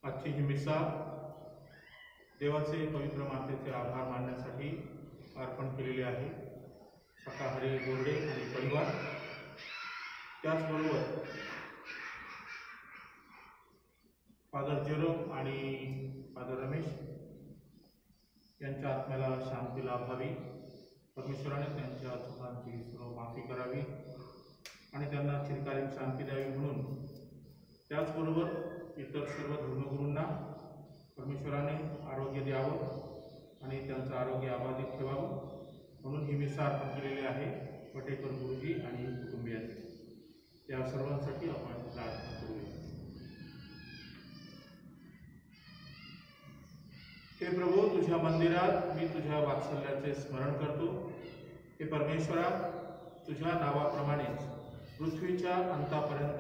आजची ही मिसा देवाचे पवित्र मातेचे आभार मानण्यासाठी अर्पण केलेली आहे. शाकाहारी गोरडे आणि परिवार, त्याचबरोबर फादर जेरोम आणि फादर रमेश यांच्या आत्म्याला शांती लाभावी, परमेश्वराने त्यांच्या चुकांची सर्व माफी करावी आणि त्यांना चिरकालीन शांती द्यावी म्हणून, त्याचबरोबर इतर सर्व धर्मगुरूंना परमेश्वराने आरोग्य द्यावं आणि त्यांचं आरोग्य अबाधित ठेवावं म्हणून ही मिसा अर्पण केलेली आहे. पटेकर गुरुजी आणि कुटुंबियांनी, या सर्वांसाठी आपण प्रार्थना करूया. हे प्रभू, तुझ्या मंदिरात मी तुझ्या वात्सल्याचे स्मरण करतो. हे परमेश्वरा, तुझ्या नावाप्रमाणेच पृथ्वीच्या अंतापर्यंत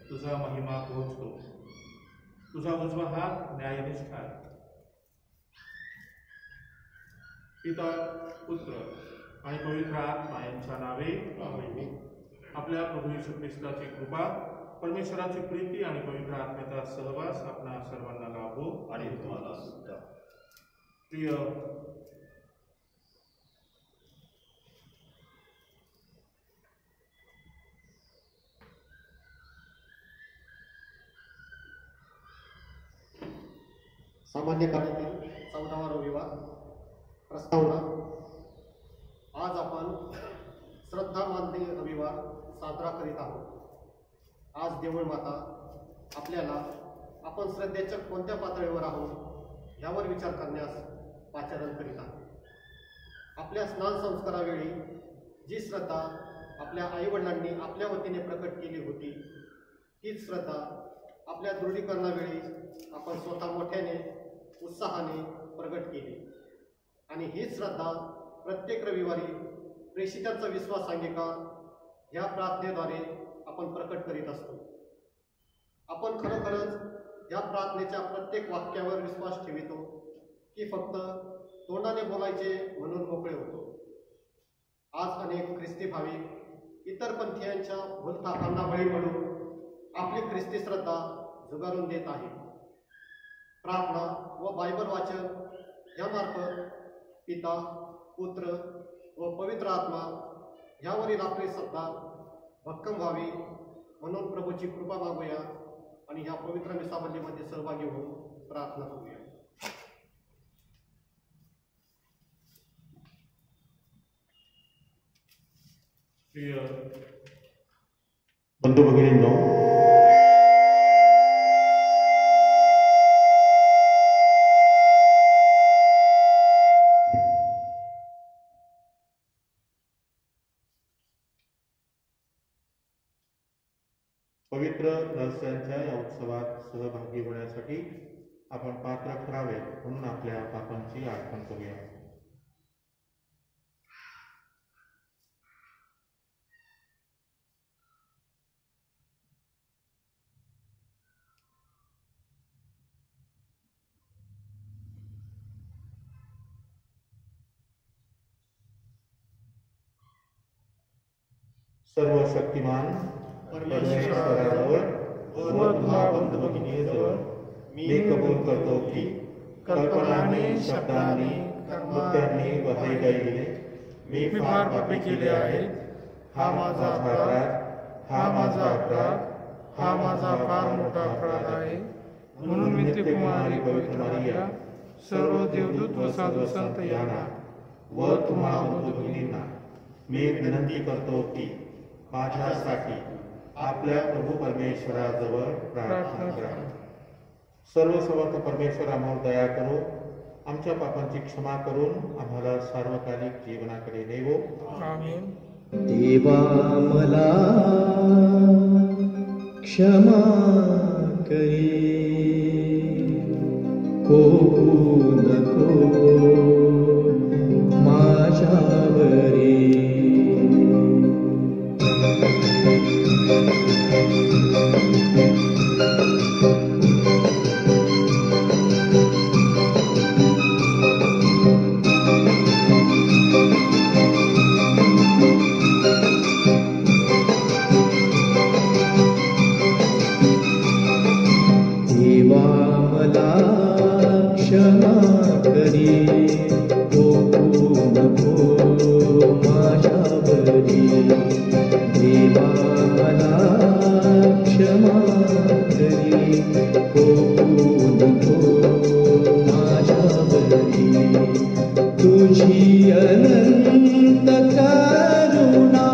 तुझा महिमा पोहोचतो. तुझा उजवा हात न्यायनिष्ठ आहे. पिता, पुत्र आणि पवित्र आत्मा यांच्या नावे आमेन. आपल्या प्रभू येशू ख्रिस्ताची कृपा, परमेश्वराची प्रीती आणि पवित्र आत्म्याचा सहवास आपणा सर्वांना लाभो आणि तुम्हाला सुद्धा. प्रिय सामान्य काळातील 14वा रविवार प्रस्तावना. आज आपण श्रद्धा मानते रविवार साजरा करीत आहोत. आज देऊळ माता आपल्याला आपण श्रद्धेच्या कोणत्या पातळीवर आहोत यावर विचार करण्यास पाचारण करीत आहे. आपल्या स्नान संस्कारावेळी जी श्रद्धा आपल्या आईवडिलांनी आपल्या वतीने प्रकट केली होती, तीच श्रद्धा आपल्या दृढीकरणावेळी आपण स्वतः मोठ्याने उत्साहाने प्रकट केली. आणि हीच श्रद्धा प्रत्येक रविवारी प्रेषितांचा विश्वास अंगीकार ह्या प्रार्थनेद्वारे आपण प्रकट करीत असतो. आपण खरोखरच या प्रार्थनेच्या प्रत्येक वाक्यावर विश्वास ठेवितो की फक्त तोंडाने बोलायचे म्हणून मोकळे होतो. आज अनेक ख्रिस्ती भाविक इतर पंथीयांच्या भूलथापांना बळी पडून आपली ख्रिस्ती श्रद्धा झुगारून देत आहेत. प्रार्थना व बायबल वाचन यामार्फत पिता, पुत्र व पवित्र आत्मा यावरील आपली श्रद्धा भक्कम व्हावी म्हणून प्रभूची कृपा मागूया आणि ह्या पवित्र मिसावल्लीमध्ये सहभागी होऊन प्रार्थना करूया. प्रिय बंधू भगिनींनो, पवित्र रहस्यांच्या या उत्सवात सहभागी होण्यासाठी आपण पात्र ठरावे म्हणून आपल्या पापांची आठवण करूया. सर्व शक्तिमान परमेश्वराजवळ व तुम्हा बंधू भगिनीजवळ मी कबूल करतो की कल्पनाने, शब्दाने, कृत्याने व हृदयाने मी फार पापे केले आहेत. हा माझा अपराध, हा माझा अपराध, हा माझा फार मोठा अपराध आहे. म्हणून नित्यकुमारी पवित्र मारिया, सर्व देवदूत व साधू संत यांना व तुम्हा बंधू भगिनींना मी विनंती करतो की माझ्यासाठी आपल्या प्रभू परमेश्वराजवळ प्रार्थना करा. सर्व समर्थ परमेश्वर आम्हावर दया करो, आमच्या पापांची क्षमा करून आम्हाला सार्वकालिक जीवनाकडे नेवो. आमेन. देवा मला क्षमा करे, कोपू नको माझ्यावरी. देवा मला क्षमा करे, कोपू नको माझ्यावरी. देवा मला क्षमा करे, कोपू नको माझ्यावरी. तुझी अनंत करुणा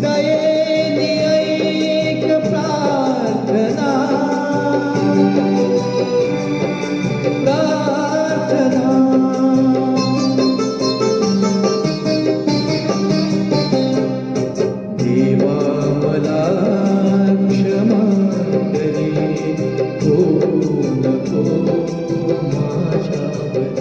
दयेने ऐक प्रार्थना, प्रार्थना. देवा मला क्षमा करे, कोपू नको माझ्यावरी.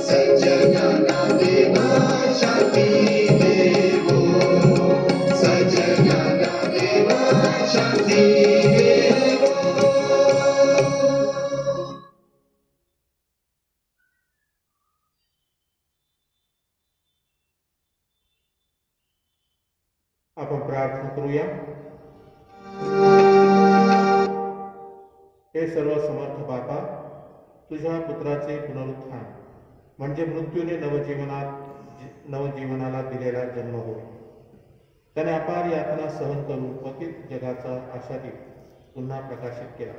सज्जनाना देवा आपण प्रार्थना करूया. हे सर्व समर्थ बापा, तुझ्या पुत्राचे पुनरुत्थान म्हणजे मृत्यूने नवजीवनाला दिलेला जन्म होय. त्याने अपार यातना सहन करून पतित जगाचा आशादीप पुन्हा प्रकाशित केला.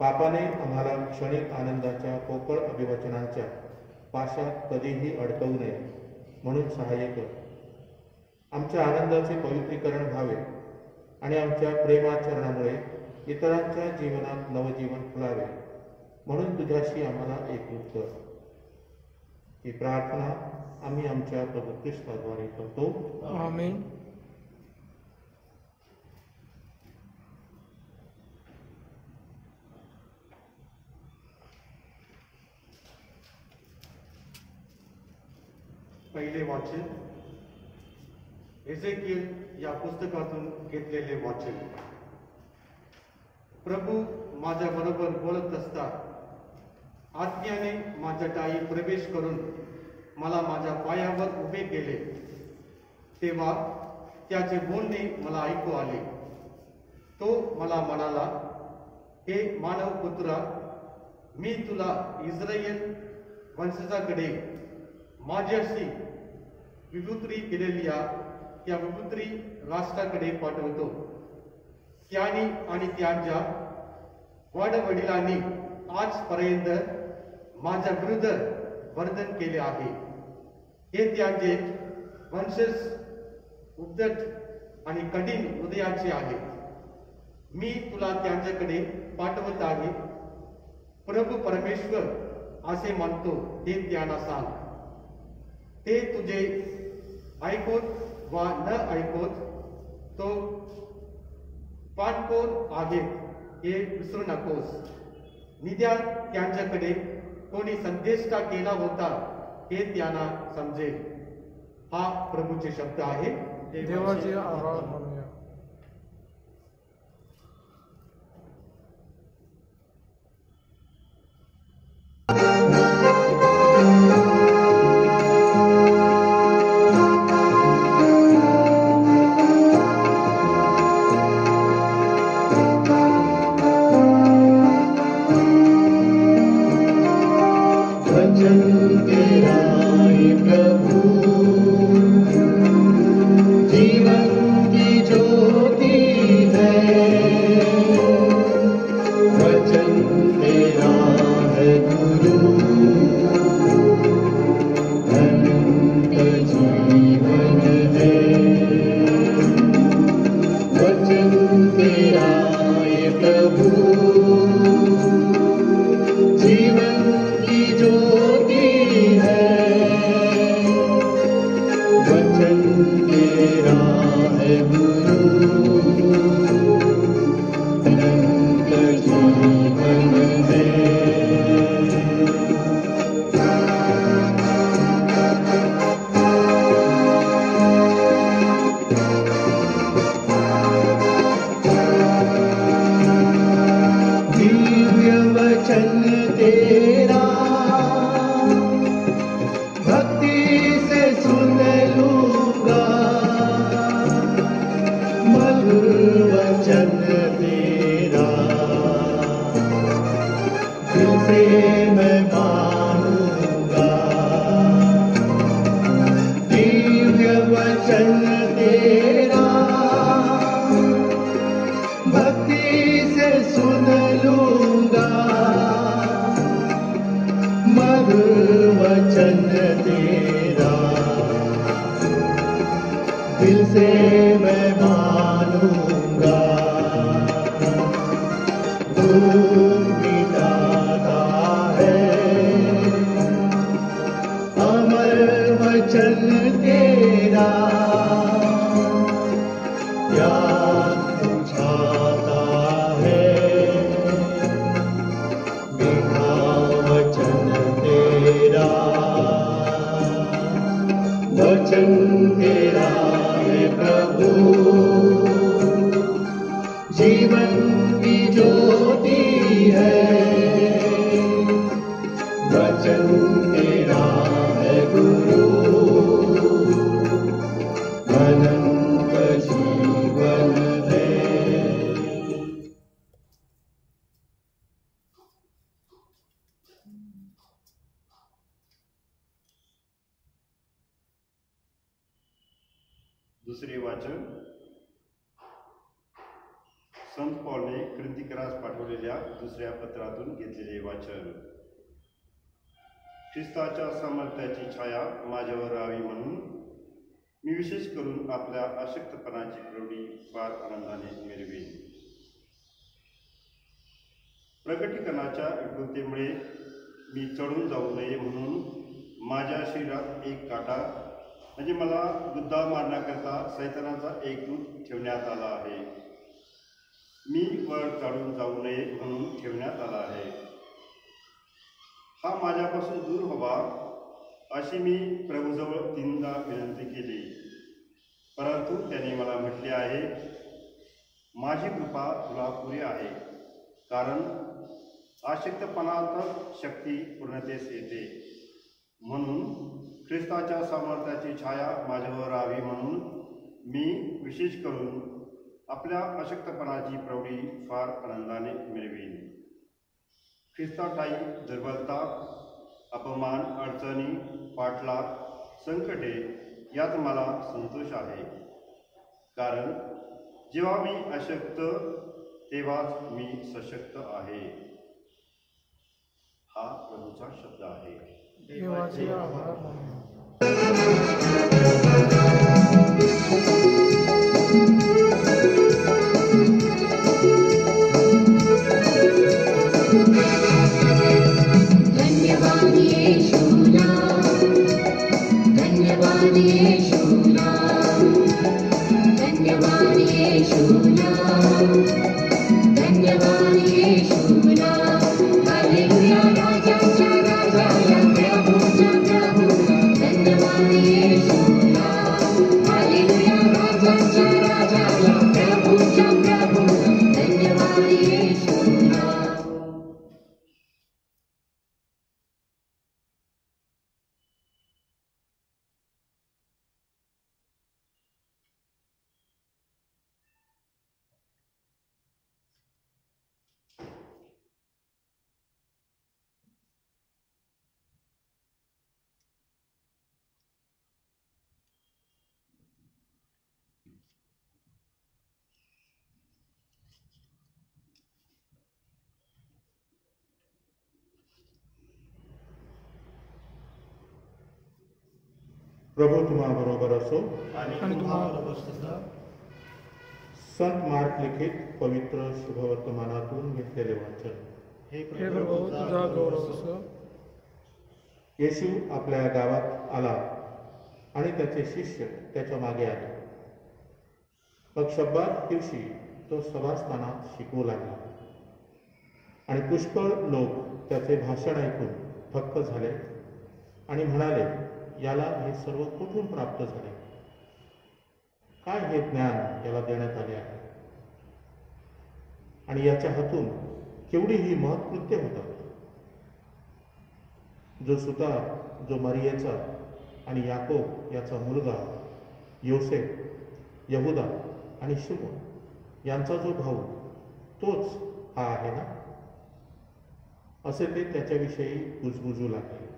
पापाने आम्हाला क्षणिक आनंदाच्या पोकळ अभिवचनांच्या पाशात कधीही अडकवू नये म्हणून सहाय्य कर. आमच्या आनंदाचे पवित्रीकरण व्हावे आणि आमच्या प्रेमाचरणामुळे इतरांच्या जीवनात नवजीवन फुलावे म्हणून तुझ्याशी आम्हाला एकरूप कर. ही प्रार्थना आम्ही आमच्या प्रभू ख्रिस्ताद्वारे करतो. आमेन. पहिले वाचन एझेकिएल या पुस्तकातून घेतलेले वाचन. प्रभू माझ्या बरोबर बोलत असतात आज्ञाने माझ्या टाई प्रवेश करून मला माझ्या पायावर उभे केले. तेव्हा त्याचे बोलणे मला ऐकू आले. तो मला म्हणाला, हे मानवपुत्रा, मी तुला इस्रायल वंशजाकडे माझ्याशी विपुत्री केलेल्या त्या विपुत्री राष्ट्राकडे पाठवतो. त्यांनी आणि त्यांच्या वडवडिलांनी आजपर्यंत माझ्या विरुद्ध वर्तन केले आहे. हे त्यांचे वंशज उद्धट आणि कठीण हृदयाचे आहेत. मी तुला त्यांच्याकडे पाठवत आहे. प्रभू परमेश्वर असे म्हणतो, हे त्यांना सांग. ते तुझे ऐकोत वा न ऐकोत तो पाठपोर आहेत हे विसरू नकोस. निदान त्यांच्याकडे कोणी संदेष्टा केला होता हे त्यांना समजेल. हा प्रभूचे शब्द आहे. देवाचे आभार मानूया. अनंत दुसरे वाचन संत पौलने क्रिंतिकरास पाठवलेल्या दुसऱ्या पत्रातून घेतलेले वाचन. ख्रिस्ताच्या सामर्थ्याची छाया माझ्यावर राहावी म्हणून मी विशेष करून आपल्या अशक्तपणाची प्रौढी फार आनंदाने मिरवेन. प्रकटीकरणाच्या विपुलतेमुळे मी चढून जाऊ नये म्हणून माझ्या शरीरात एक काटा म्हणजे मला गुद्दा मारण्याकरता सैतानाचा एक दूत ठेवण्यात आला आहे. मी वर चढून जाऊ नये म्हणून ठेवण्यात आला आहे. हा माझ्यापासून दूर व्हावा अशी मी प्रभूजवळ 3दा विनंती केली, परंतु त्याने मला म्हटले आहे, माझी कृपा तुला पुरी आहे, कारण आशक्तपणातच शक्ती पूर्णतेस येते. म्हणून ख्रिस्ताच्या सामर्थ्याची छाया माझ्यावर राहावी म्हणून मी विशेष करून आपल्या अशक्तपणाची प्रौढी फार आनंदाने मिरवीन. ख्रिस्ताठायी दुर्बलता, अपमान, अडचणी, पाठलाग, संकटे यात मला संतोष आहे, कारण जेव्हा मी अशक्त तेव्हाच मी सशक्त आहे. हा प्रभूचा शब्द आहे. देवाचे आभार मानूया. धन्यवाद येशूला, धन्यवाद येशूला, धन्यवाद येशूला, धन्यवाद येशूला. हालेलुया राजाच्या राजाला, प्रभूच्या प्रभूला, धन्यवाद येशूला. हालेलुया राजाच्या राजाला, प्रभूच्या प्रभूला, धन्यवाद येशूला. प्रभू तुम्हाबरोबर असो. आणि तुम्हाला सुद्धा. संत मार्क लिखित पवित्र शुभवर्तमानातून घेतलेले वाचन. हे प्रभू तुझा गौरव असो. येशू आपल्या गावात आला आणि त्याचे शिष्य त्याच्या मागे आले. मग शब्दात दिवशी तो सभास्थानात शिकवू लागला आणि पुष्कळ लोक त्याचे भाषण ऐकून थक्क झाले आणि म्हणाले, याला हे सर्व कुठून प्राप्त झाले? काय हे ज्ञान याला देण्यात आले आहे? आणि याच्या हातून केवढी ही महत्कृत्य होतात. जो सुद्धा, जो मरियेचा आणि याकोब याचा मुलगा, योसेफ, यहुदा आणि शिमोन यांचा जो भाऊ, तोच हा आहे ना? असे ते त्याच्याविषयी कुजबुजू लागले.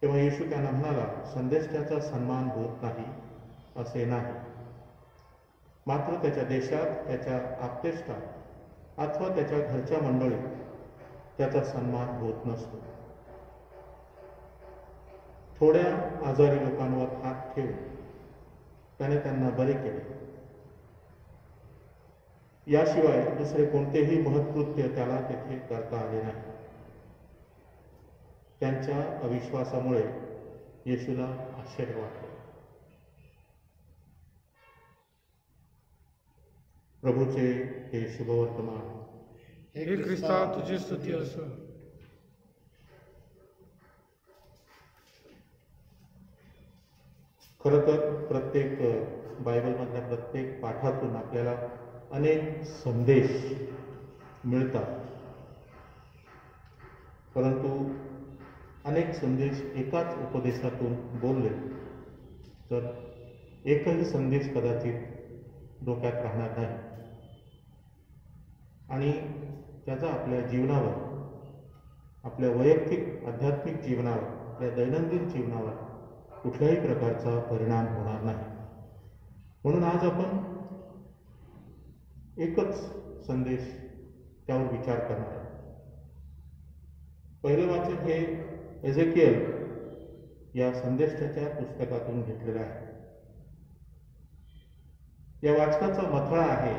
तेव्हा येशू त्यांना म्हणाला, संदेष्टाचा सन्मान होत नाही असे नाही, मात्र त्याच्या देशात, त्याच्या आप्तेष्टात अथवा त्याच्या घरच्या मंडळीत त्याचा सन्मान होत नसतो. थोड्या आजारी लोकांवर हात ठेवून त्याने त्यांना बरे केले. याशिवाय दुसरे कोणतेही महत्कृत्य त्याला तेथे करता आले नाही. त्यांच्या अविश्वासामुळे येशूला आश्चर्य वाटले. प्रभूचे हे शुभवर्तमान. हे ख्रिस्ता तुझी स्तुती असो. खरं तर प्रत्येक बायबलमधल्या प्रत्येक पाठातून आपल्याला अनेक संदेश मिळतात, परंतु अनेक संदेश एकाच उपदेशातून बोलले तर एकही संदेश कदाचित डोक्यात राहणार नाही आणि त्याचा आपल्या जीवनावर, आपल्या वैयक्तिक आध्यात्मिक जीवनावर, आपल्या दैनंदिन जीवनावर कुठल्याही प्रकारचा परिणाम होणार नाही. म्हणून आज आपण एकच संदेश त्यावर विचार करणार आहे. पहिलं वाचन हे एझेकिएल या संदेशाच्या पुस्तकातून घेतलेलं आहे. या वाचकाचा मथळा आहे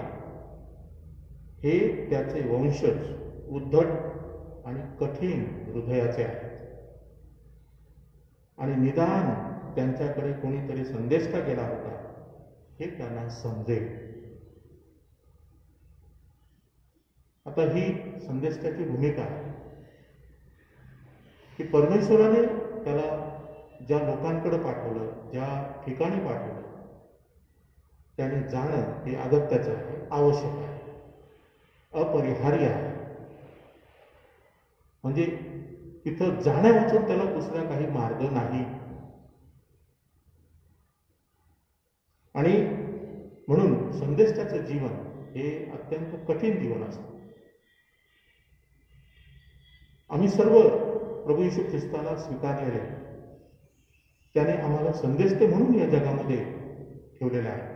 हे त्याचे वंशज उद्धट आणि कठीण हृदयाचे आहेत आणि निदान त्यांच्याकडे कोणीतरी संदेष्टा गेला होता हे त्यांना समजेल. आता ही संदेष्टाची भूमिका आहे की परमेश्वराने त्याला ज्या लोकांकडे पाठवलं, ज्या ठिकाणी पाठवलं, त्याने जाणं हे अगत्याचं आहे, आवश्यक आहे, अपरिहार्य आहे. म्हणजे तिथं जाण्यावाचून त्याला दुसरा काही मार्ग नाही. आणि म्हणून संदेष्टाचं जीवन हे अत्यंत कठीण जीवन असतं. आम्ही सर्व प्रभू येशू ख्रिस्ताला स्वीकारलेले, त्याने आम्हाला संदेष्टे म्हणून या जगामध्ये ठेवलेले आहे.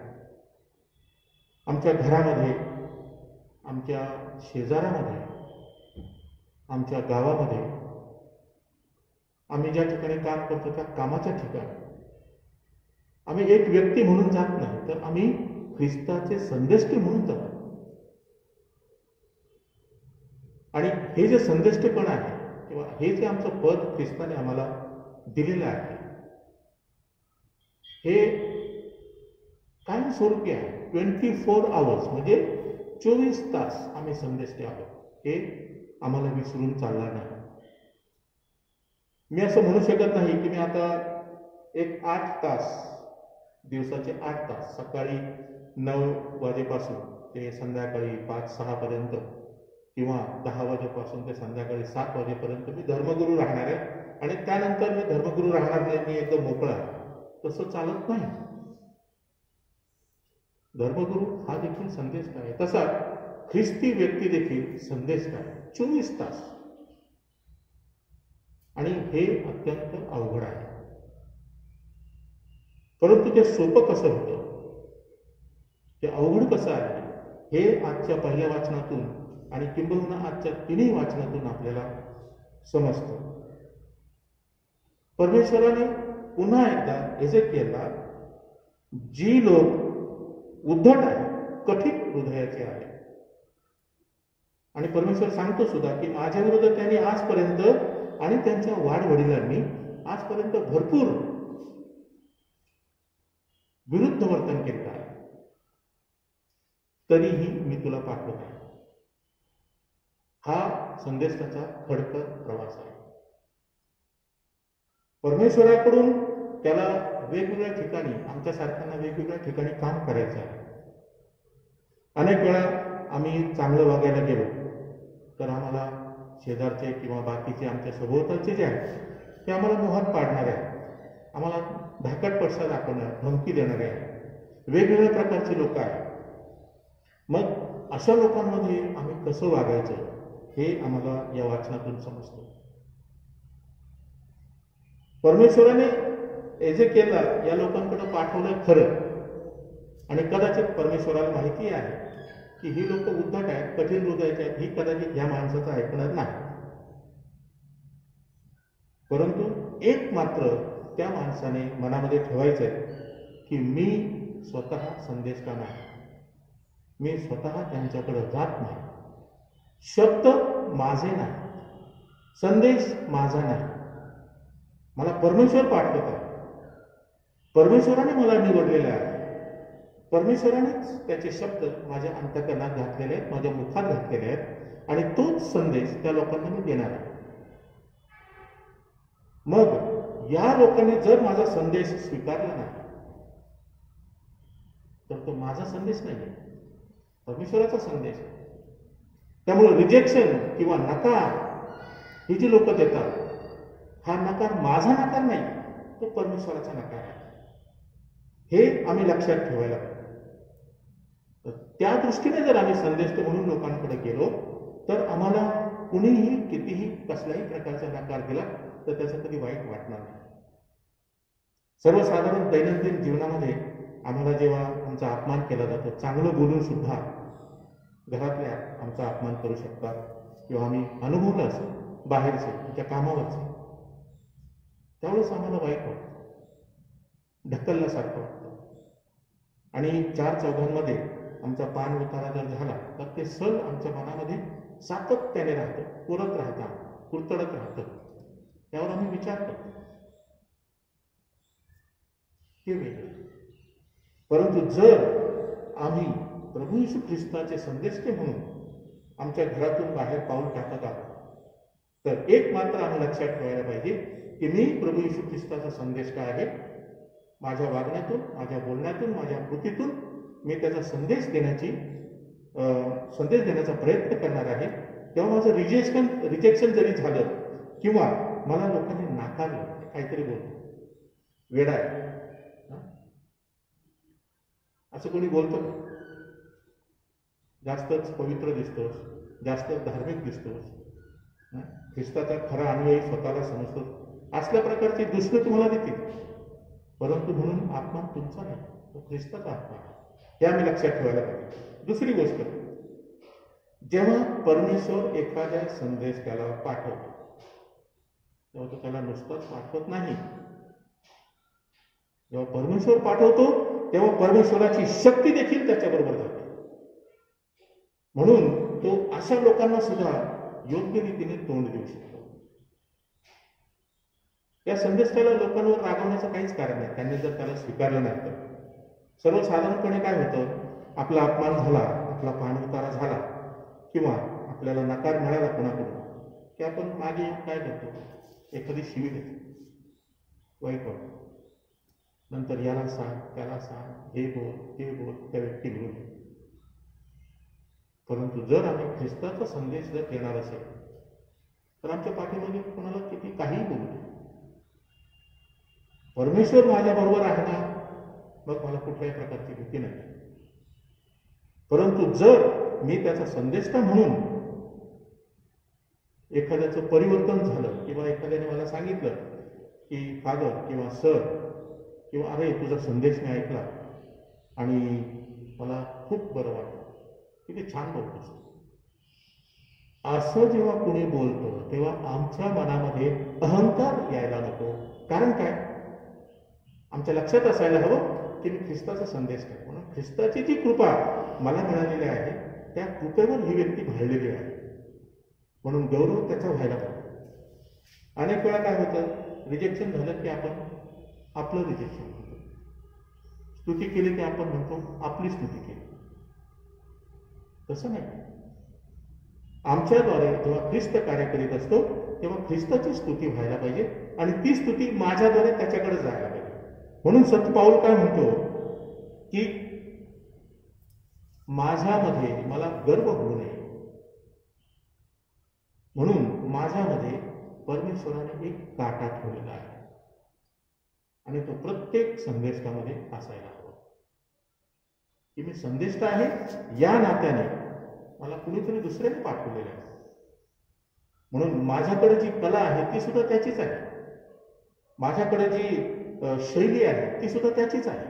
आमच्या घरामध्ये, आमच्या शेजारामध्ये, आमच्या गावामध्ये, आम्ही ज्या ठिकाणी काम करतो त्या कामाच्या ठिकाणी आम्ही एक व्यक्ती म्हणून जात नाही, तर आम्ही ख्रिस्ताचे संदेष्टे म्हणून जातो. आणि हे जे संदेष्टेपण आहे किंवा हे जे आमचं पद ख्रिस्ताने आम्हाला दिलेलं आहे हे कायमस्वरूपी आहे. 24 आवर्स म्हणजे 24 तास आम्ही संदेष्टे आहोत, हे आम्हाला विसरून चालणार नाही. मी असं म्हणू शकत नाही की मी आता एक 8 तास, दिवसाचे 8 तास, सकाळी 9 वाजेपासून ते संध्याकाळी 5-6 पर्यंत किंवा 10 वाजेपासून ते संध्याकाळी 7 वाजेपर्यंत मी धर्मगुरू राहणार आहे आणि त्यानंतर मी धर्मगुरू राहणार नाही, मी एकदम मोकळा. तसं चालत नाही. धर्मगुरू हा देखील संदेश आहे, तसा ख्रिस्ती व्यक्ती देखील संदेश आहे 24 तास. आणि हे अत्यंत अवघड आहे. परंतु ते सोपं कसं होतं, ते अवघड कसं आहे, हे आजच्या पहिल्या वाचनातून आणि किंबहुना आजच्या 3 वाचनातून आपल्याला समजतं. परमेश्वराने पुन्हा एकदा एझेकिएलला जी लोक उद्धट आहे, कठीण हृदयाचे आहे, आणि परमेश्वर सांगतो सुद्धा की माझ्या विरोधात त्यांनी आजपर्यंत आणि त्यांच्या वाडवडिलांनी आजपर्यंत भरपूर विरुद्ध वर्तन केलं आहे, तरीही मी तुला पाठवत आहे. हा संदेशाचा खडतर प्रवास आहे. परमेश्वराकडून त्याला वेगवेगळ्या ठिकाणी, आमच्या सारख्यांना वेगवेगळ्या ठिकाणी काम करायचं आहे. अनेक वेळा आम्ही चांगलं वागायला गेलो तर आम्हाला शेजारचे किंवा बाकीचे आमच्या सभोवतालचे जे आहेत ते आम्हाला मोहात पाडणारे आहेत, आम्हाला धाकट पडसा दाखवणार, धमकी देणारे आहेत, वेगवेगळ्या प्रकारचे लोक आहेत. मग अशा लोकांमध्ये आम्ही कसं वागायचं हे आम्हाला या वाचनातून समजतं. परमेश्वराने एझेकिएलला या लोकांकडे पाठवलं खरं, आणि कदाचित परमेश्वराला माहिती आहे की ही लोक उद्धट आहेत, कठीण हृदयाचे आहेत, ही कदाचित ह्या माणसाचं ऐकणार नाही. परंतु एक मात्र त्या माणसाने मनामध्ये ठेवायचं आहे की मी स्वतः संदेष्टा नाही, मी स्वतः त्यांच्याकडे जात नाही, शब्द माझे नाही, संदेश माझा नाही, मला परमेश्वर पाठवत आहे, परमेश्वराने मला निवडलेलं आहे, परमेश्वरानेच त्याचे शब्द माझ्या अंतःकरणात घातलेले आहेत, माझ्या मुखात घातलेले आहेत, आणि तोच संदेश त्या लोकांना मी देणार आहे. मग या लोकांनी जर माझा संदेश स्वीकारला नाही तर तो माझा संदेश नाही, परमेश्वराचा संदेश आहे. त्यामुळे रिजेक्शन किंवा नकार ही जी लोक देतात, हा नकार माझा नकार नाही, तो परमेश्वराचा नकार आहे. हे आम्ही लक्षात ठेवायला पाहिजे. त्या दृष्टीने जर आम्ही संदेश म्हणून लोकांकडे गेलो तर आम्हाला कुणीही कितीही कसल्याही प्रकारचा नकार दिला तर त्याचं कधी वाईट वाटणार नाही. सर्वसाधारण दैनंदिन जीवनामध्ये आम्हाला जेव्हा आमचा अपमान केला जातो, चांगलं बोलून सुद्धा घरातल्या आमचा अपमान करू शकतात किंवा आम्ही अनुभवलं असेल बाहेरचे आमच्या कामावरचे, त्यावेळेस आम्हाला वाईट वाटतं, ढकलल्यासारखं वाटतं. आणि चार चौघांमध्ये आमचा पान उतारा जर झाला तर ते सल आमच्या मनामध्ये सातत्याने राहतं, पुरत राहतं, कुरतडत राहतं. त्यावर आम्ही विचार करतो, हे वेगळं. परंतु जर आम्ही प्रभू येशू ख्रिस्ताचे संदेष्टे म्हणून आमच्या घरातून बाहेर पाऊल टाकत आहोत, तर एक मात्र आम्ही लक्षात ठेवायला पाहिजे की मी प्रभू येशू ख्रिस्ताचा संदेष्टा आहे. माझ्या वागण्यातून, माझ्या बोलण्यातून, माझ्या कृतीतून मी त्याचा संदेश देण्याचा प्रयत्न करणार आहे. तेव्हा माझं रिजेक्शन जरी झालं किंवा मला लोकांनी नाकारलं, काहीतरी बोलतो, वेडा आहे असं कोणी बोलतं का? जास्तच पवित्र दिसतोस, जास्त धार्मिक दिसतोस, ख्रिस्ताचा खरा अनुयायी स्वतःला समजतो, असल्या प्रकारचे दुष्ट तुम्हाला देतील. परंतु म्हणून आत्मा तुमचा नाही, तो ख्रिस्ताचा आत्मा आहे. हे आम्ही लक्षात ठेवायला पाहिजे. दुसरी गोष्ट, जेव्हा परमेश्वर एखाद्या संदेश त्याला पाठवतो तेव्हा तो त्याला नुसताच पाठवत नाही. जेव्हा परमेश्वर पाठवतो तेव्हा परमेश्वराची शक्ती देखील त्याच्याबरोबर जाते. म्हणून तो अशा लोकांना सुद्धा योग्य रीतीने तोंड देऊ शकतो. या संदेशाला लोकांवर रागवण्याचं काहीच कारण नाही, त्यांनी जर त्याला स्वीकारलं नाही तर. सर्वसाधारणपणे काय होतं, आपला अपमान झाला, आपला पाणउतारा झाला किंवा आपल्याला नकार मिळाला कोणाकडून की आपण मागे काय करतो, एखादी शिवी देतो, वाईट वाटतं. नंतर याला सांग, त्याला सांग, हे बोल, ते बोल, त्या व्यक्ती बोल. परंतु जर आम्ही ख्रिस्ताचा संदेश जर देणार असेल तर आमच्या पाठीमध्ये कोणाला किती काहीही बोलू दे, परमेश्वर माझ्याबरोबर आहे ना, मग मला कुठल्याही प्रकारची भीती नाही. परंतु जर मी त्याचा संदेष्टा म्हणून एखाद्याचं परिवर्तन झालं किंवा एखाद्याने मला सांगितलं की फादर किंवा सर किंवा अरे तुझा संदेश मी ऐकला आणि मला खूप बरं वाटलं, किती छान बोलतोस, असं जेव्हा कुणी बोलतो तेव्हा आमच्या मनामध्ये अहंकार यायला नको. कारण काय, आमच्या लक्षात असायला हवं की मी ख्रिस्ताचा संदेश काय, म्हणून ख्रिस्ताची जी कृपा मला मिळालेली आहे त्या कृपेवर ही व्यक्ती भाळलेली आहे, म्हणून गौरव त्याचा व्हायला पाहिजे. अनेक वेळा काय होतं, रिजेक्शन झालं की आपण आपलं रिजेक्शन म्हणतो, स्तुती केली की आपण म्हणतो आपली स्तुती केली. तसं नाही. आमच्याद्वारे जेव्हा ख्रिस्त कार्य करीत असतो तेव्हा ख्रिस्ताची स्तुती व्हायला पाहिजे आणि ती स्तुती माझ्याद्वारे त्याच्याकडे जायला पाहिजे. म्हणून संत पाऊल काय म्हणतो की माझ्यामध्ये मला गर्व होऊ नये, म्हणून माझ्यामध्ये परमेश्वराने एक काटा ठेवलेला आहे आणि तो प्रत्येक संदेष्टामध्ये असायला हवा की मी संदेष्टा आहे या नात्याने मला कुणीतरी दुसऱ्याने पाठवलेलं आहे. म्हणून माझ्याकडे जी कला आहे ती सुद्धा त्याचीच आहे, माझ्याकडे जी शैली आहे ती सुद्धा त्याचीच आहे.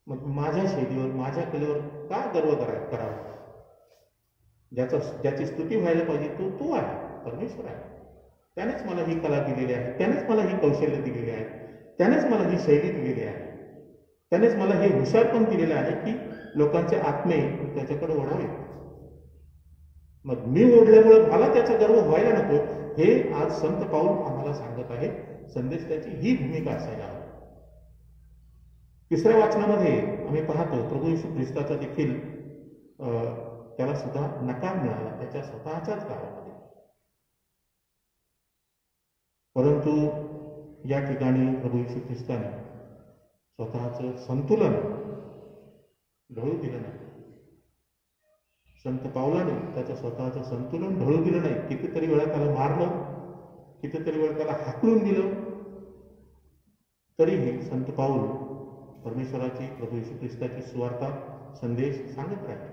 मग माझ्या शैलीवर, माझ्या कलेवर का गर्व करावा? ज्याची स्तुती व्हायला पाहिजे तो आहे, परमेश्वर आहे. त्यानेच मला ही कला दिलेली आहे, त्यानेच मला ही कौशल्य दिलेली आहे, त्यानेच मला ही शैली दिलेली आहे, त्यानेच मला हे हुशारपण दिलेलं आहे की लोकांचे आत्मे त्याच्याकडे ओढावे. मग मी ओढल्यामुळे मला त्याचा गर्व व्हायला नको, हे आज संत पाऊल आम्हाला सांगत आहे. संदेश त्याची ही भूमिका असायला हवी. तिसऱ्या वाचनामध्ये आम्ही पाहतो प्रभू येशू ख्रिस्ताचा देखील त्याला सुद्धा नकार मिळाला त्याच्या स्वतःच्याच गावामध्ये. परंतु या ठिकाणी प्रभू येशू ख्रिस्ताने स्वतःचं संतुलन ढळू दिलं नाही. संत पावलाने त्याचं स्वतःचं संतुलन ढळू दिलं नाही. कितीतरी वेळा त्याला मारलं, कितीतरी वेळा त्याला हाकलून दिलं, तरीही संत पाऊल परमेश्वराची, प्रभू येशू ख्रिस्ताची सुवार्ता संदेश सांगत राहिले.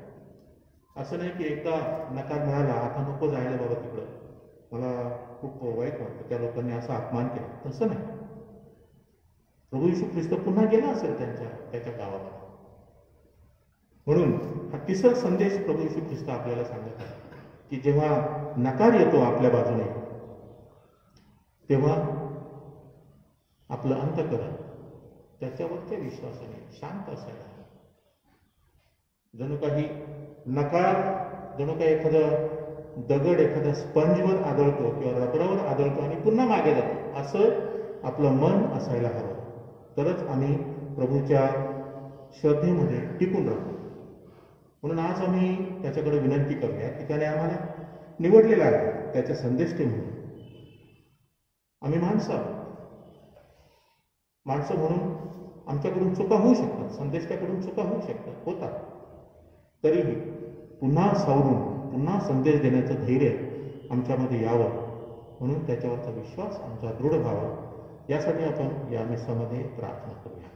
असं नाही की एकदा नकार मिळाला आता नको जायला बाबा तिकडं, मला खूप वाईट वाटतं, त्या लोकांनी असा अपमान केला, तसं नाही. प्रभू येशू ख्रिस्त पुन्हा गेला असेल त्याच्या गावाला. म्हणून हा तिसरा संदेश प्रभू येशू ख्रिस्त आपल्याला सांगत आहे की जेव्हा नकार येतो आपल्या बाजूने, तेव्हा आपलं अंतःकरण त्याच्यावरच्या विश्वासाने शांत असायला. जणू काही नकार, जणू काही एखादा दगड एखाद्या स्पंजवर आदळतो किंवा रबरावर आदळतो आणि पुन्हा मागे जातो, असं आपलं मन असायला हवं. तरच आम्ही प्रभूच्या श्रद्धेमध्ये टिकून राहतो. म्हणून आज आम्ही त्याच्याकडे विनंती करूया की त्याने आम्हाला निवडलेला आहे त्याचे संदेष्टे म्हणून. आम्ही माणसं म्हणून आमच्याकडून चुका होऊ शकतात, संदेष्टाकडून चुका होऊ शकतात, होतात. तरीही पुन्हा सावरून पुन्हा संदेश देण्याचं धैर्य आमच्यामध्ये यावं, म्हणून त्याच्यावरचा विश्वास आमचा दृढ व्हावा, यासाठी आपण या मिसामध्ये प्रार्थना करूया.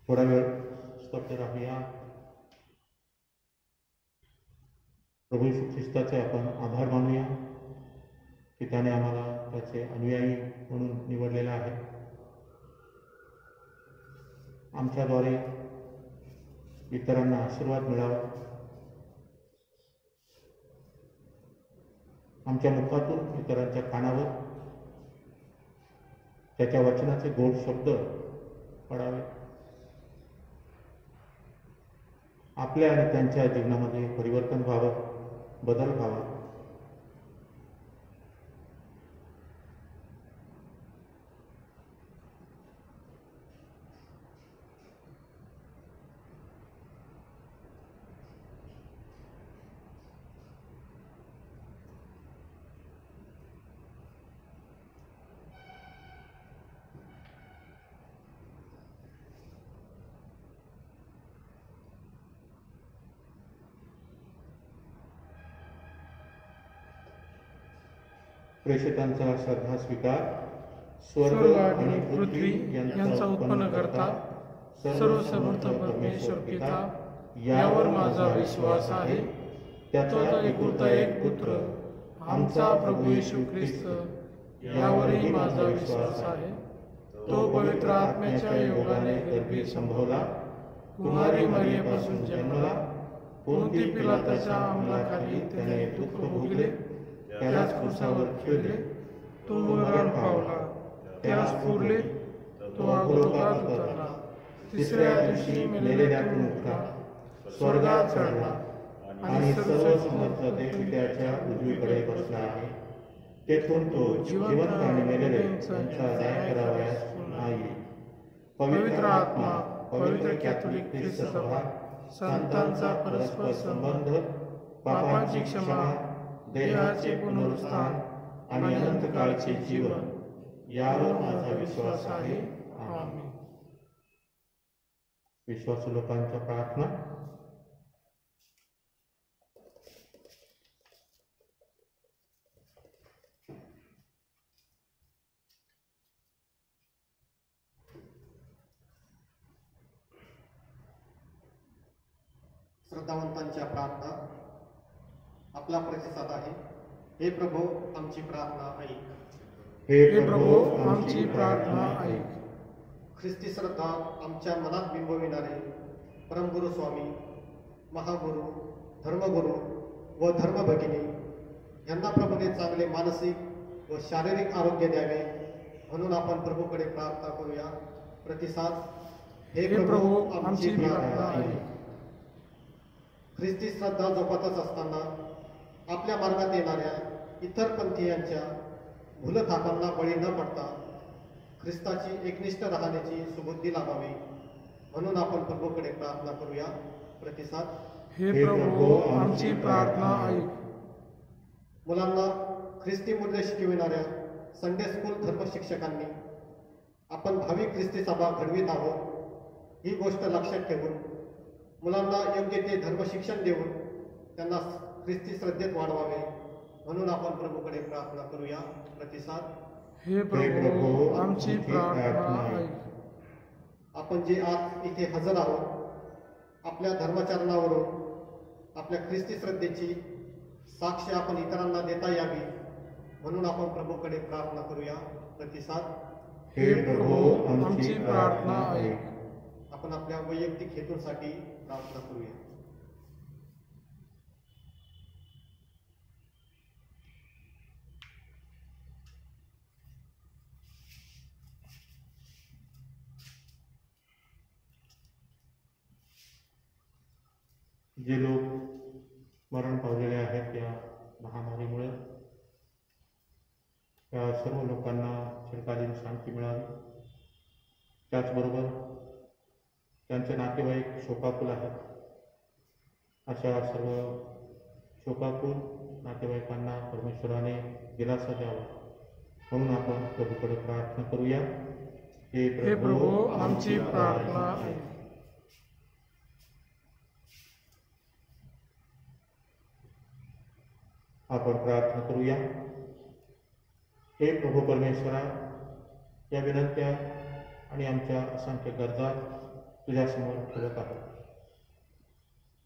थोडा वेळ स्तब्ध राहूया. प्रभू येशू ख्रिस्ताचे आपण आभार मानूया की त्याने आम्हाला त्याचे अनुयायी म्हणून निवडलेला आहे. आमच्याद्वारे इतरांना आशीर्वाद मिळावा, आमच्या मुखातून इतरांच्या कानावर त्याच्या वचनाचे गोड शब्द पडावे, आपल्या आणि त्यांच्या जीवनामध्ये परिवर्तन व्हावं, बदल व्हावा. प्रेषितांचा श्रद्धा स्वीकार. स्वर्ग आणि पृथ्वी यांचा उत्पन्न करता सर्व समर्थ परमेश्वर पिता, यावर माझा विश्वास आहे. त्याचा एकुलता एक पुत्र आमचा प्रभू येशू ख्रिस्त, यावरही माझा विश्वास आहे. तो पवित्र आत्म्याच्या योगाने गर्भी संभवला, कुमारी मरियेपासून जन्मला, पोंती पिलाताच्या अंमलाखाली त्याने दुःख भोगले, त्याच क्रूसावर खिळले, तो मरण पावला, त्यास पुरले, तो अधोलोकात उतरला, तिसऱ्या दिवशी मेलेल्यातून उठला, स्वर्गात चढला आणि सर्व समर्थ देवपित्याच्या उजवीकडे बसला आहे. तेथून तो जिवंत आणि मेलेल्यांचा न्याय करावयास पुन्हा येईल. पवित्र आत्मा, पवित्र कॅथोलिक ख्रिस्त सभा, संतांचा परस्पर संबंध, पापांची क्षमा, देहाचे पुनरुत्थान आणि अनंत काळचे जीवन, यावर माझा विश्वास आहे. आमीन. विश्वासू लोकांच्या प्रार्थना. श्रद्धावंतांच्या प्रार्थना. आपला प्रतिसाद आहे. हे प्रभू, आमची प्रार्थना ऐक. हे प्रभू, आमची प्रार्थना ऐक. ख्रिस्ती श्रद्धा आमच्या मनात बिंबविणारे परमगुरु स्वामी, महागुरु, धर्मगुरु व धर्मभगिनी यांना प्रभूने चांगले मानसिक व शारीरिक आरोग्य द्यावे, म्हणून आपण प्रभूकडे प्रार्थना करूया. प्रतिसाद. हे प्रभू, आमची प्रार्थना ऐक. ख्रिस्ती श्रद्धा जोपासत असताना आपल्या मार्गात येणाऱ्या इतर पंथीयांच्या भूलथापांना बळी न पडता ख्रिस्ताची एकनिष्ठ राहण्याची सुबुद्धी लाभावी, म्हणून आपण प्रभूकडे प्रार्थना करूया. प्रतिसाद. हे प्रभू, आमची प्रार्थना ऐक. मुलांना ख्रिस्ती मूल्य शिकविणाऱ्या संडे स्कूल धर्मशिक्षकांनी आपण भावी ख्रिस्ती सभा घडवीत आहोत ही गोष्ट लक्षात ठेवून मुलांना योग्य ते धर्मशिक्षण देऊन त्यांना ख्रिस्ती श्रद्धेत वाढवावे, म्हणून आपण प्रभूकडे प्रार्थना करूया. प्रतिसाद. हे प्रभू, आमची प्रार्थना ऐक. आपण जे आज इथे हजर आहोत, आपल्या धर्माचरणावरून आपल्या ख्रिस्ती श्रद्धेची साक्ष आपण इतरांना देता यावी म्हणून आपण प्रभूकडे प्रार्थना करूया. प्रतिसाद. हे प्रभू आमची प्रार्थना ऐक. आपण आपल्या वैयक्तिक हेतूंसाठी प्रार्थना करूया. जे लोक मरण पावलेले आहेत या महामारीमुळे, त्या सर्व लोकांना चिरकालीन शांती मिळावी. त्याचबरोबर त्यांचे नातेवाईक शोकाकुल आहेत. अशा सर्व शोकाकुल नातेवाईकांना परमेश्वराने दिलासा द्यावा म्हणून आपण प्रभूकडे प्रार्थना करूया. हे प्रभू आमची प्रार्थना ऐक. आपण प्रार्थना करूया. हे प्रभू परमेश्वरा, या विनंत्या आणि आमच्या असंख्य गरजा तुझ्यासमोर ठेवत आहोत.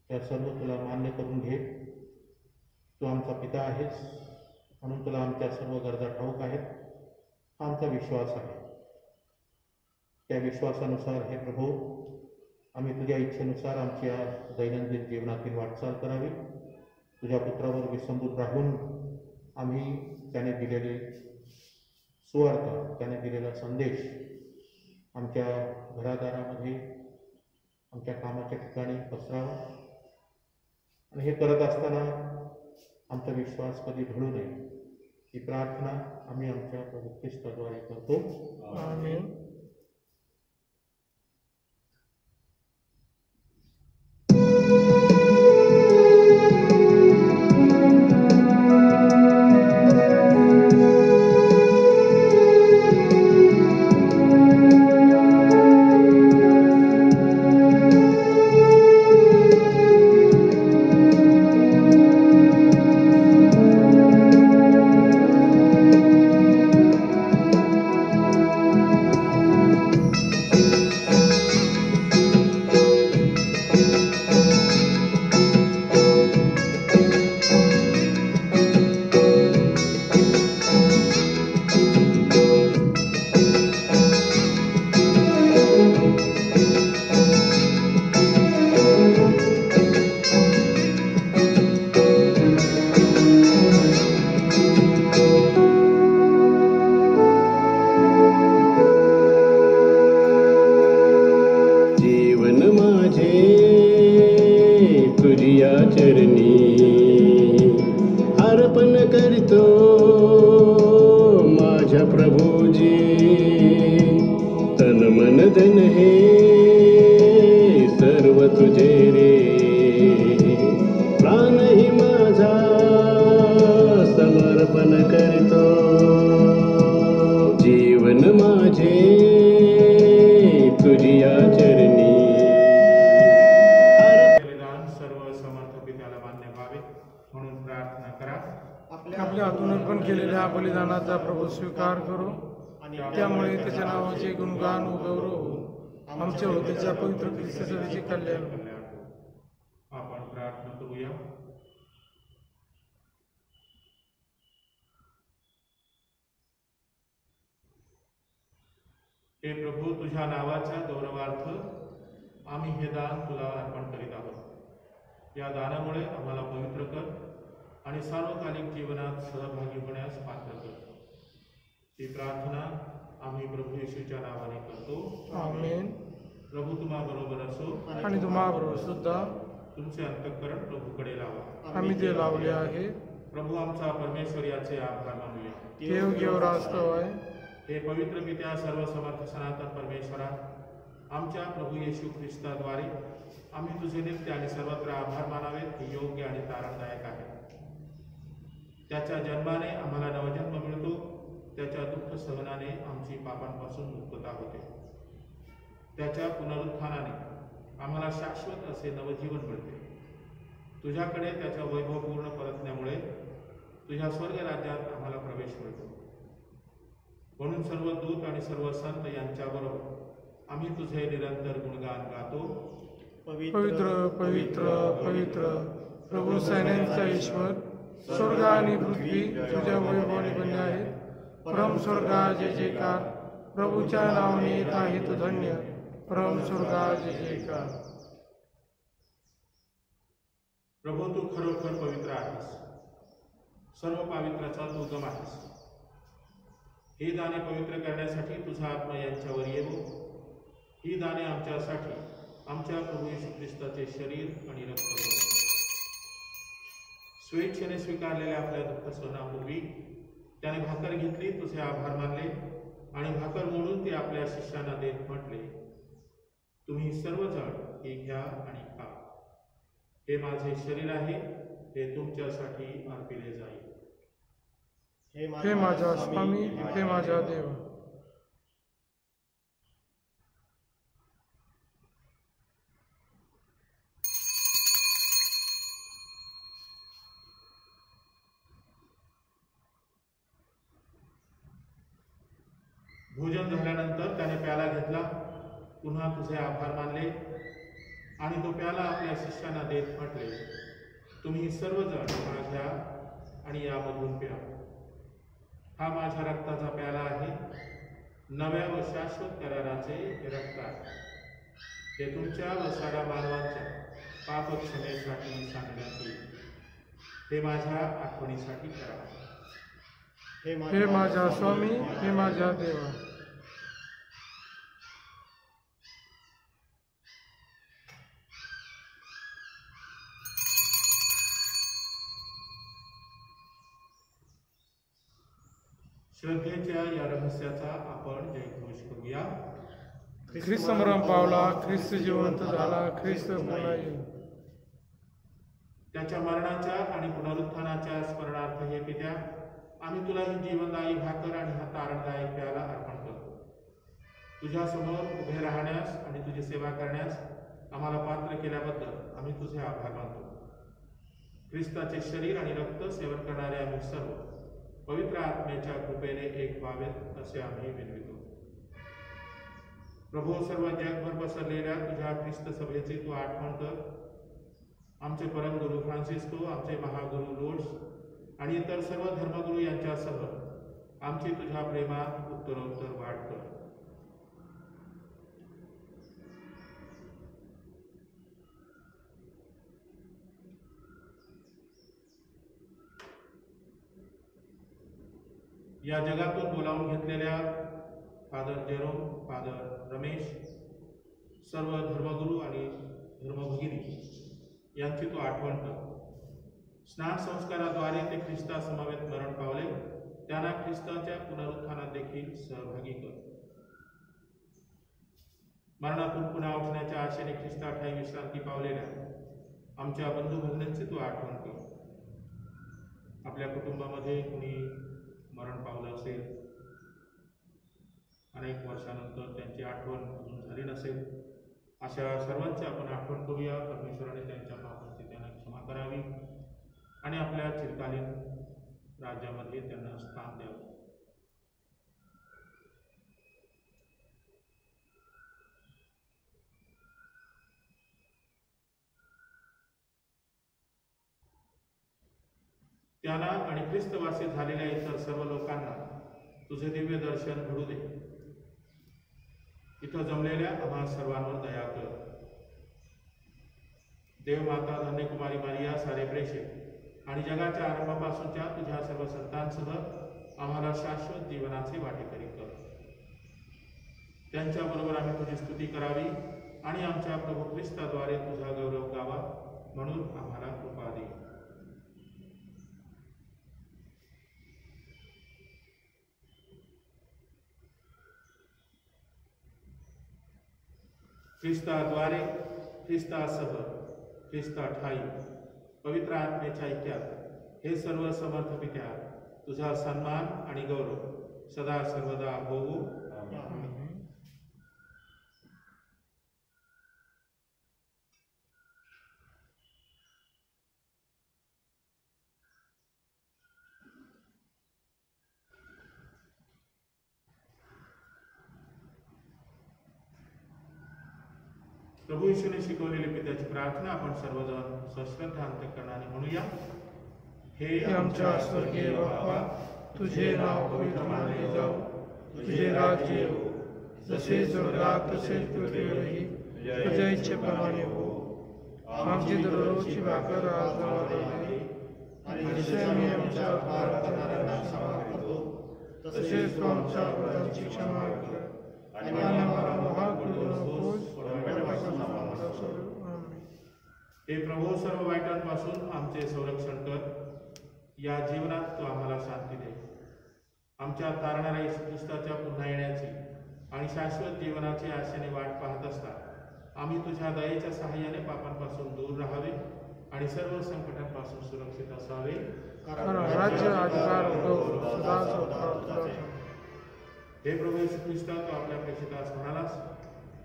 त्या सर्व तुला मान्य करून घे. तू आमचा पिता आहेस म्हणून तुला आमच्या सर्व गरजा ठाऊक आहेत. हा आमचा विश्वास आहे. त्या विश्वासानुसार हे प्रभू आम्ही तुझ्या इच्छेनुसार आमच्या दैनंदिन जीवनातील वाटचाल करावी. तुझ्या पुत्रावर विसंबून राहून आम्ही त्याने दिलेले सुवार्थ, त्याने दिलेला संदेश आमच्या घरादारामध्ये, आमच्या कामाच्या ठिकाणी पसरावा. आणि हे करत असताना आमचा विश्वास कधी ढळू नये, ही प्रार्थना आम्ही आमच्या प्रभू ख्रिस्ताद्वारे करतो. आमेन. आपल्या हातून अर्पण केलेल्या बलिदानाचा प्रभू स्वीकार करू. त्यामुळे त्याच्या नावाचे गुणगान व गौरव होऊन आमच्या होतेच्या पवित्र ख्रिस्ताचे कल्याण. आपण प्रार्थना करूया. हे प्रभू, तुझ्या नावाच्या गौरवार्थ आम्ही हे दान तुला अर्पण करीत आहोत. या दानामुळे आम्हाला पवित्र कर आणि सार्वकालिक जीवनात सहभागी होण्यास पात्र कर. ही प्रार्थना आम्ही प्रभू येशूच्या नावाने करतो. आमेन. प्रभू तुम्हा बरोबर असो आणि तुम्हाबरोबर सुद्धा. तुमचे अंतःकरण प्रभूकडे लावा. आम्ही ते लावले आहे. प्रभू आमचा परमेश्वर याचे आभार मानूया. ते योग्य व वास्तव आहे. हे पवित्र पित्या, सर्वसमर्थ सनातन परमेश्वरा, आमच्या प्रभू येशू ख्रिस्ताद्वारे आम्ही तुझे नित्य आणि सर्वत्र आभार मानावेत हे योग्य आणि तारणदायक आहे. त्याच्या जन्माने आम्हाला नवजन्म मिळतो. त्याच्या दुःख सहनाने आमची पापांपासून मुक्तता होते. त्याच्या पुनरुत्थानाने आम्हाला शाश्वत असे नवजीवन मिळते. तुझ्याकडे त्याच्या वैभवपूर्ण परतण्यामुळे तुझ्या स्वर्ग राज्यात आम्हाला प्रवेश मिळतो. म्हणून सर्व दूत आणि सर्व संत यांच्याबरोबर आम्ही तुझे निरंतर गुणगान गातो. पवित्र पवित्र पवित्र प्रभू सैन्यांचा ईश्वर, स्वर्ग आणि पृथ्वी तुझ्या वैभवाने बनले आहे. परम स्वर्गा जय जयकार, प्रभूच्या नावाने येत आहे तो धन्य. परम स्वर्गा जय जयकार. प्रभू तू खरोखर पवित्र आहेस, सर्व पावित्र्याचा तू उगम आहेस. ही दाने पवित्र करण्यासाठी तुझा आत्मा यांच्यावर येवो. ही दाने आमच्यासाठी आमच्या प्रभू येशू ख्रिस्ताचे शरीर आणि रक्त बनो. स्वेच्छेने स्वीकारलेल्या आपल्या दुःख सणापूर्वी त्याने भाकर घेतली, तुझे आभार मानले आणि भाकर मोडून ती आपल्या शिष्यांना देत म्हटले, तुम्ही सर्वजण हे घ्या आणि खा. हे माझे शरीर आहे, हे तुमच्यासाठी अर्पिले जाईल. हे माझ्या स्वामी, हे माझ्या देवा. भोजन झाल्यानंतर त्याने प्याला घेतला, पुन्हा तुझे आभार मानले आणि तो प्याला आपल्या शिष्यांना देत म्हटले, तुम्ही सर्वजण हा घ्या आणि यामधून प्या. हा माझ्या रक्ताचा प्याला आहे, नव्या व शाश्वत कराराचे हे रक्त आहे. हे तुमच्या व साऱ्या मानवांच्या पापक्षमेसाठी सांगण्यात येईल. हे माझ्या आठवणीसाठी करा. हे माझ्या स्वामी, हे माझ्या देवा. श्रद्धेच्या या रहस्याचा आपण जयघोष करूया. ख्रिस्त मरण पावला, ख्रिस्त जिवंत झाला, ख्रिस्त पुन्हा येईल. त्याच्या मरणाच्या आणि पुनरुत्थानाच्या स्मरणार्थ हे पित्या, आम्ही तुला ही जीवनदायी भाकर आणि हा तारणदायी प्याला अर्पण करतो. तुझ्या समोर उभे राहण्यास आणि तुझी सेवा करण्यास आम्हाला पात्र केल्याबद्दल आम्ही तुझे आभार मानतो. ख्रिस्ताचे शरीर आणि रक्त सेवन करणारे आम्ही सर्व पवित्र आत्म्याच्या कृपेने एक व्हावेत असे आम्ही विनवितो. प्रभू, सर्व जगभर पसरलेल्या तुझ्या ख्रिस्त सभेची तू आठवण कर. आमचे परमगुरू फ्रान्सिस्को, आमचे महागुरू लोड्स आणि इतर सर्व धर्मगुरू यांच्यासह आमची तुझ्या प्रेमात उत्तरोत्तर वाढ कर. या जगातून बोलावून घेतलेल्या फादर जेरोम, फादर रमेश, सर्व धर्मगुरू आणि धर्मभगिनी यांची तू आठवण कर. स्नान संस्काराद्वारे ते ख्रिस्ता समवेत मरण पावले, त्यांना ख्रिस्ताच्या पुनरुत्थानात देखील सहभागी कर. मरणातून पुन्हा उठण्याच्या आशेने ख्रिस्ताठाई विश्रांती पावलेल्या आमच्या बंधू भगिनींची तू आठवण कर. आपल्या कुटुंबामध्ये कुणी मरण पावलं असेल, अनेक वर्षानंतर त्यांची आठवण अजून झाली नसेल, अशा सर्वांची आपण आठवण करूया. परमेश्वराने त्यांच्या पापांची त्यांना क्षमा करावी आणि आपल्या चिरकालीन राज्यामध्ये त्यांना स्थान द्यावं. त्यांना आणि ख्रिस्तवासी झालेल्या इतर सर्व लोकांना तुझे दिव्य दर्शन घडू दे. इथं जमलेल्या आम्हा सर्वांवर दया कर. देवमाता धन्यकुमारी मारिया, सारे प्रेषित आणि जगाच्या आरंभापासूनच्या तुझ्या सर्व संतांसह आम्हाला शाश्वत जीवनाचे वाटेकरी कर. त्यांच्याबरोबर आम्ही तुझी स्तुती करावी आणि आमच्या प्रभू ख्रिस्ताद्वारे तुझा गौरव गावा, म्हणून आम्हाला कृपा दे. ख्रिस्ताद्वारे, ख्रिस्तासह, ख्रिस्ताठाई पवित्र आत्म्याच्या ऐक्यात हे सर्व समर्थ पित्या, तुझा सन्मान आणि गौरव सदा सर्वदा होवो. प्रभू येशूने शिकवलेली पित्याची प्रार्थना आपण सर्वजण सश्रद्धा अंतःकरणाने म्हणूया. हे आमच्या स्वर्गीय बाप्पा, तुझे नाव पवित्र मानले जाऊ, तुझे राज्य येवो, जसे स्वर्गात तसेच पृथ्वीवरही तुझ्या इच्छेप्रमाणे हो. आमची दररोजची भाकर आज आम्हाला दे, आणि जसे आम्ही आमच्या अपराध करणाऱ्यांना क्षमा करतो, तसेच तू आमच्या अपराधांची क्षमा कर, आणि आम्हाला मोहात पडू नकोस, पण वाईटापासून आम्हाला सोडव. आमेन. हे प्रभू, सर्व वाईटांपासून आमचे संरक्षण कर. या जीवनात तू आम्हाला शांती दे. आमच्या तारणाऱ्या येशू ख्रिस्ताच्या पुन्हा येण्याची आणि शाश्वत जीवनाची आशेने वाट पाहत असता आम्ही तुझ्या दयेच्या सहाय्याने पापांपासून दूर राहावे आणि सर्व संकटांपासून सुरक्षित असावे. कारण राज्य, अधिकार, गौरव सदा सर्वकाळ तुझा आहे. हे प्रभू येशू ख्रिस्ता, तू आपल्या प्रेषितास म्हणालास,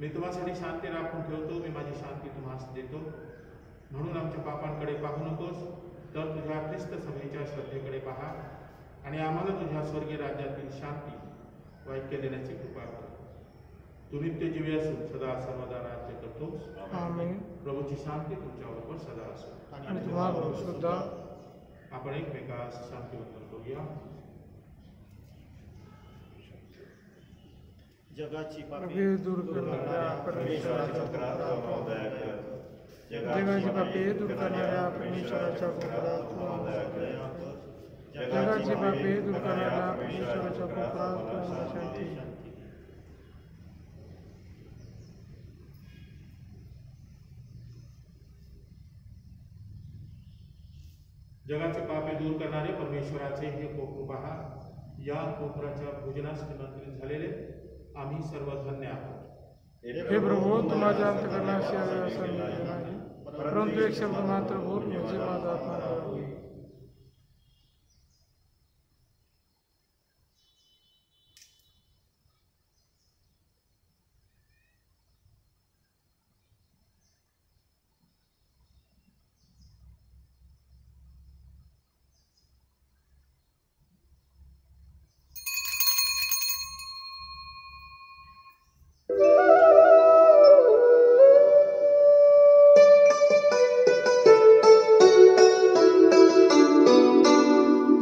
मी तुम्हासाठी शांती राखून ठेवतो, मी माझी शांती तुम्हास देतो. म्हणून आमच्या पापांकडे पाहू नकोस, तर तुझ्या ख्रिस्त सभेच्या श्रद्धेकडे पहा आणि आम्हाला तुझ्या स्वर्गीय राज्यातील शांती व ऐक्य देण्याची कृपा कर. तू नित्य जीवी असून सदा सर्वदा राज्य करतोस. आमेन. प्रभूची शांती तुमच्याबरोबर सदा असो. आणि तुम्हाला सुद्धा. आपण एकमेकास शांतीवंदन करूया. जगाची पापे दूर करणाऱ्या परमेश्वराच्या कृपेला जगाची पापे दूर करणाऱ्या परमेश्वराच्या कृपेला जगाची पापे दूर करणाऱ्या परमेश्वराच्या कृपेला शांती. जगाचे पापे दूर करणारे परमेश्वराचे हे कोपर पहा. या कोपराच्या भोजनास निमंत्रित झालेले आम्ही सर्व धन्य आहोत. हे प्रभू, तू माझ्या अंतःकरणाशी असं नाही, परंतु एक शब्द मात्र बोल, म्हणजे माझा आत्मा बरा होईल.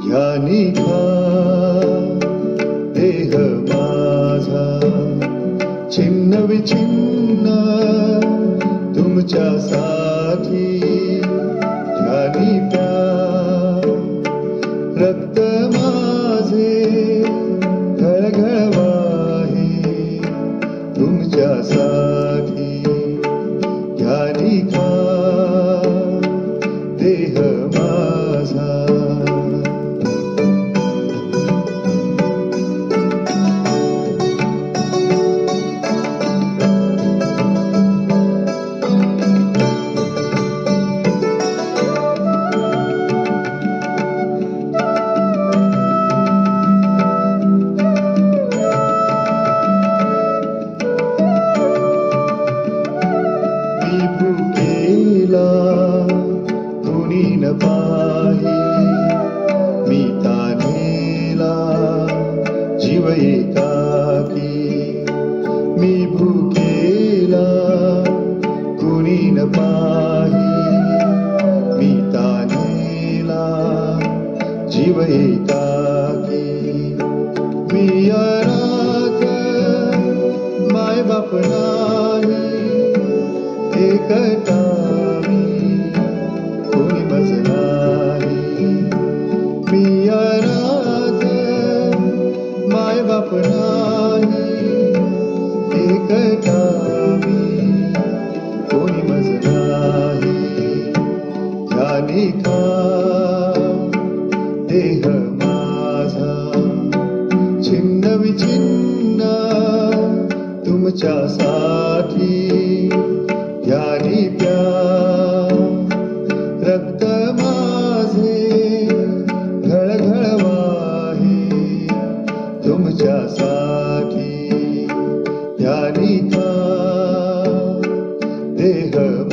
ध्यानी घ्या देह माझा छिन्न विछिन्न तुमच्यासाठी. ध्यानी प्या रक्त माझे घळघळ वाहे तुमच्यासाठी. ध्यानी घ्या देह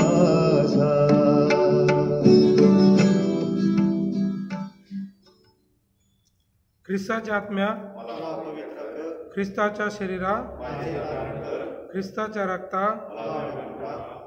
माझा. ख्रिस्ताच्या आत्म्या, ख्रिस्ताच्या शरीरा, ख्रिस्ताच्या रक्ता,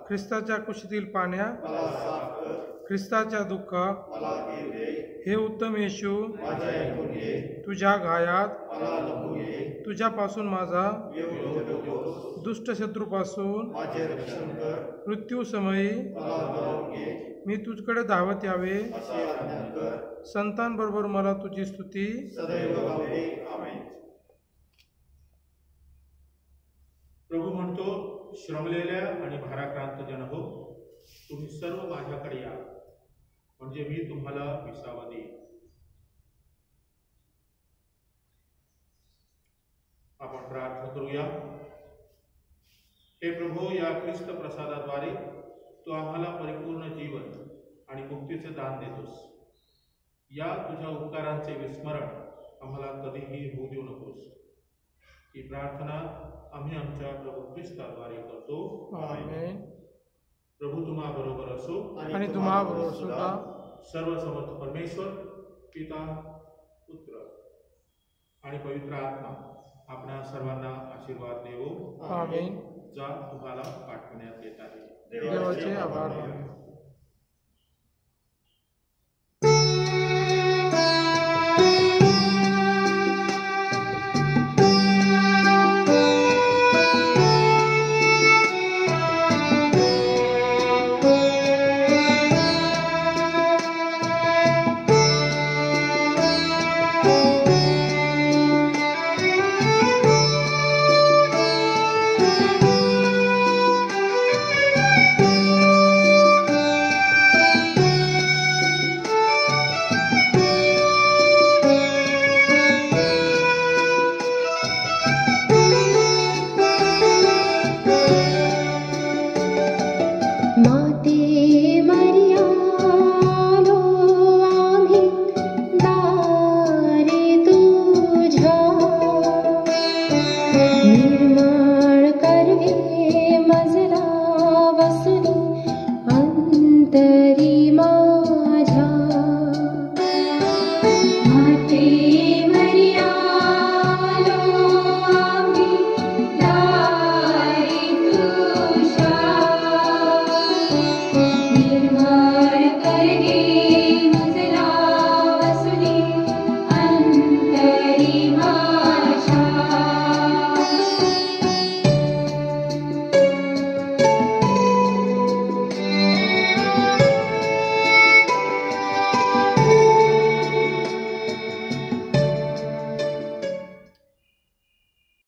ख्रिस्ताच्या कुशीतील पाण्या मला साफ कर, ख्रिस्ताच्या दुःखा मला धीर दे, हे उत्तम येशू माझे ऐकून घे, तुझ्या घायात मला लपवून घे, तुझ्यापासून माझा विरोध नकोस, दुष्ट शत्रूपासून माझे रक्षण कर, मृत्यू समयी मला बळावून घे, मी तुझकडे धावत यावे. असे आज्ञा कर, संतांबरोबर मला तुझी स्तुती सदैव गावे. आमेन. प्रभू म्हणतो, श्रमलेल्या आणि भाराक्रांत जन हो, तुम्ही सर्व माझ्याकडे या, म्हणजे मी तुम्हाला विसावा देईन. आपण प्रार्थना करूया. हे प्रभू, या ख्रिस्त प्रसादाद्वारे तू आम्हाला परिपूर्ण जीवन आणि मुक्तीचे दान देतोस. या तुझ्या उपकारांचे विस्मरण आम्हाला कधीही होऊ देऊ नकोस. ही प्रार्थना आम्ही आमच्या प्रभू ख्रिस्ताद्वारे करतो. आमेन. प्रभू तुम्हा बरोबर असो. आणि तुम्हाबरोबर सुद्धा सर्वसमर्थ परमेश्वर पिता, पुत्र आणि पवित्र आत्मा आपणा सर्वांना आशीर्वाद देवो. आमेन. जा तुम्हाला पाठवण्यात येत आहे. देवाचे आभार मानू.